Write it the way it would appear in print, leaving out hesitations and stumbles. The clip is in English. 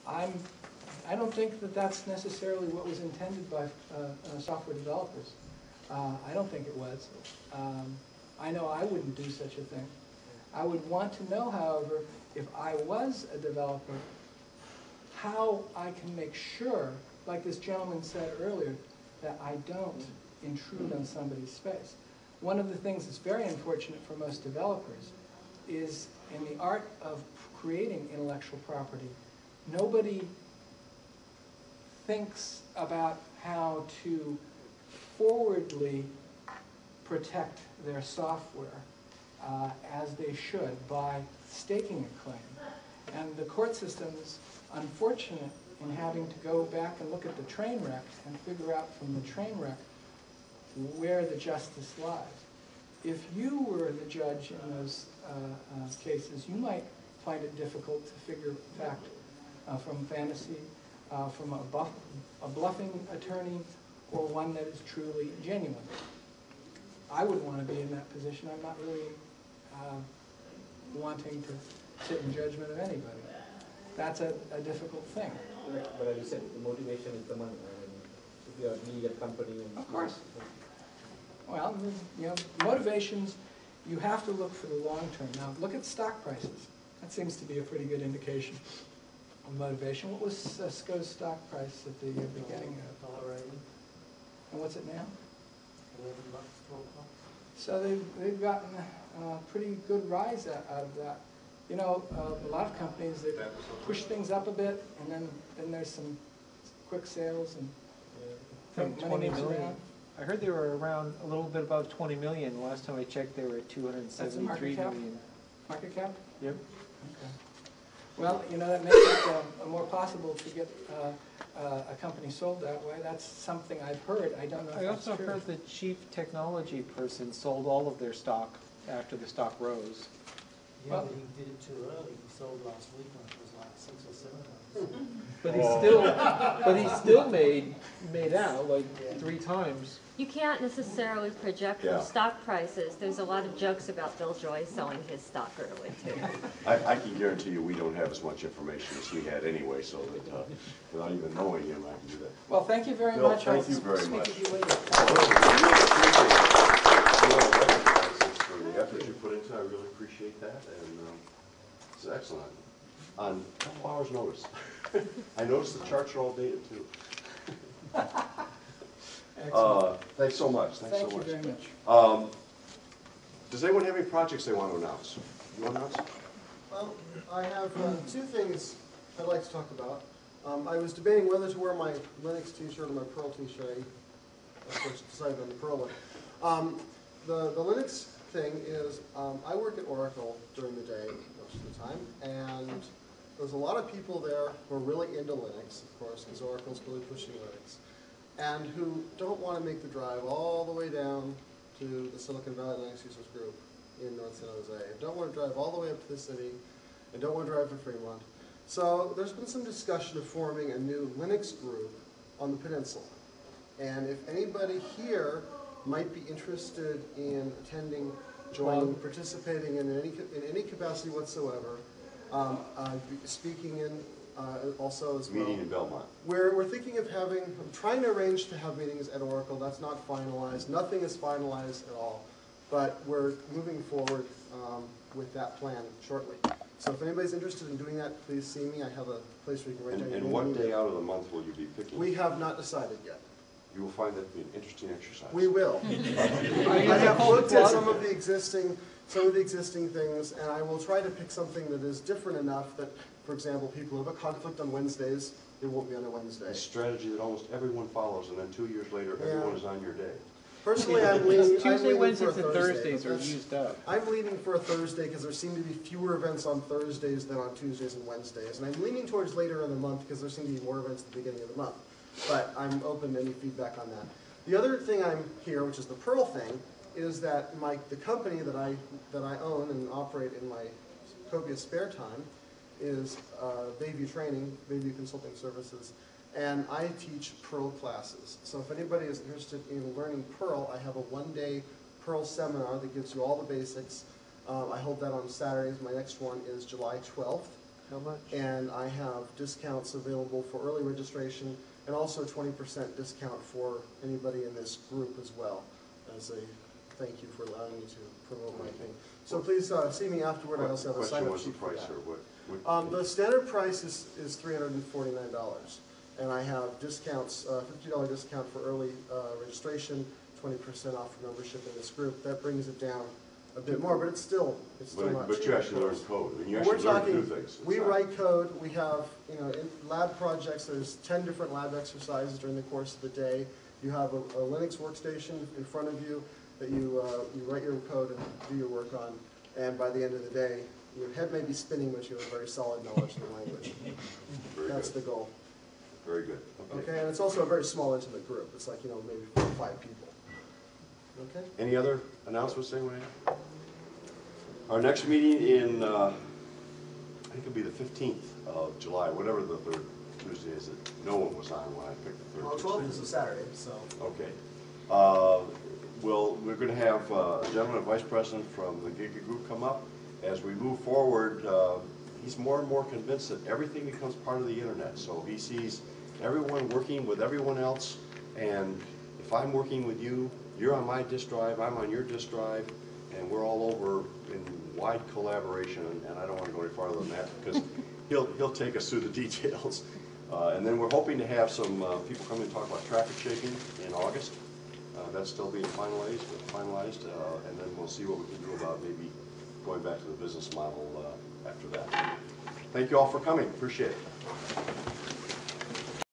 I don't think that that's necessarily what was intended by software developers. I don't think it was. I know I wouldn't do such a thing. I would want to know, however, if I was a developer, how I can make sure, like this gentleman said earlier, that I don't intrude on somebody's space. One of the things that's very unfortunate for most developers is in the art of creating intellectual property, nobody thinks about how to forwardly protect their software as they should by staking a claim. And the court system's unfortunate in having to go back and look at the train wreck and figure out from the train wreck where the justice lies. If you were the judge in those cases, you might find it difficult to figure fact from fantasy, from a bluffing attorney, or one that is truly genuine. I wouldn't want to be in that position. I'm not really wanting to sit in judgment of anybody. That's a difficult thing. But as you said, the motivation is the money. I mean, if you're a legal company. And of course. Well, you know, motivations, you have to look for the long term. Now, look at stock prices. That seems to be a pretty good indication of motivation. What was Cisco's stock price at the beginning of $1.80? And what's it now? $11, $12. So they've gotten a pretty good rise out of that. You know, a lot of companies, they push things up a bit, and then there's some quick sales, and money moves around. I heard they were around a little bit above 20 million. Last time I checked, they were at 273 million. Market cap? Yep. Okay. Well, you know, that makes it more possible to get a company sold that way. That's something I've heard. I don't know if that's true. I also heard the chief technology person sold all of their stock after the stock rose. Yeah, well, but he did it too early. He sold last week when it was like 6 or 7 months. But he still made out like 3 times. You can't necessarily project from stock prices. There's a lot of jokes about Bill Joy selling his stock early too. I can guarantee you we don't have as much information as he had anyway, so that without even knowing him, I can do that. Well, thank you very Bill, much. Thank you very much. With you later. For the effort you put into it, I really appreciate that, and it's excellent. On a couple hours' notice. I noticed the charts are all dated too. Thanks so much. Thank you very much. Does anyone have any projects they want to announce? You want to announce? Well, I have 2 things I'd like to talk about. I was debating whether to wear my Linux t-shirt or my Perl t-shirt. I, of course, decided on the Perl one. The Linux thing is, I work at Oracle during the day most of the time, and there's a lot of people there who are really into Linux, of course, because Oracle's really pushing Linux, and who don't want to make the drive all the way down to the Silicon Valley Linux Users Group in North San Jose, and don't want to drive all the way up to the city, and don't want to drive to Fremont. So there's been some discussion of forming a new Linux group on the peninsula. And if anybody here might be interested in attending, joining, participating in any capacity whatsoever, speaking in also as well. Meeting in Belmont. We're thinking of having, I'm trying to arrange to have meetings at Oracle. That's not finalized. Nothing is finalized at all. But we're moving forward with that plan shortly. So if anybody's interested in doing that, please see me. I have a place where you can write down your name. And what day out of the month will you be picking? We have not decided yet. You will find that to be an interesting exercise. We will. I have looked at some of the existing things, and I will try to pick something that is different enough that, for example, people who have a conflict on Wednesdays, it won't be on a Wednesday. A strategy that almost everyone follows, and then 2 years later, everyone is on your day. Personally, I'm leaning Tuesday, for Wednesdays, a and Thursday. Thursdays are used up. I'm leaning for a Thursday because there seem to be fewer events on Thursdays than on Tuesdays and Wednesdays. And I'm leaning towards later in the month because there seem to be more events at the beginning of the month. But I'm open to any feedback on that. The other thing I'm here, which is the Perl thing, is that the company that I own and operate in my copious spare time is Bayview Training, Bayview Consulting Services, and I teach Perl classes. So if anybody is interested in learning Perl, I have a 1-day Perl seminar that gives you all the basics. I hold that on Saturdays. My next one is July 12th. How much? And I have discounts available for early registration and also 20% discount for anybody in this group as well, as a thank you for allowing me to promote my thing. So please see me afterward. I also have a sign-up sheet for that. Question was the price, or what? The standard price is $349, and I have discounts, $50 discount for early registration, 20% off for membership in this group. That brings it down a bit more, but it's still not cheap. But you actually learn code, and you We're actually learn to do talking, things. we write code, we have, in lab projects, there's 10 different lab exercises during the course of the day. You have a Linux workstation in front of you that you write your code and do your work on, and by the end of the day, your head may be spinning, but you have a very solid knowledge of the language. That's the goal. Very good. Okay, and it's also a very small, intimate group. It's like, maybe 4 or 5 people. Okay? Any other announcements anyone have? Our next meeting in, I think it'll be the 15th of July, whatever the third Tuesday is that no one was on when I picked the third Well, Tuesday. 12th is a Saturday, so. Okay. We're going to have a gentleman, vice president from the Giga Group come up. As we move forward, he's more and more convinced that everything becomes part of the internet. So he sees everyone working with everyone else, and if I'm working with you, you're on my disk drive, I'm on your disk drive, and we're all over in wide collaboration, and I don't want to go any farther than that because he'll take us through the details. And then we're hoping to have some people come in and talk about traffic shaping in August. That's still being finalized, and then we'll see what we can do about maybe going back to the business model after that. Thank you all for coming. Appreciate it.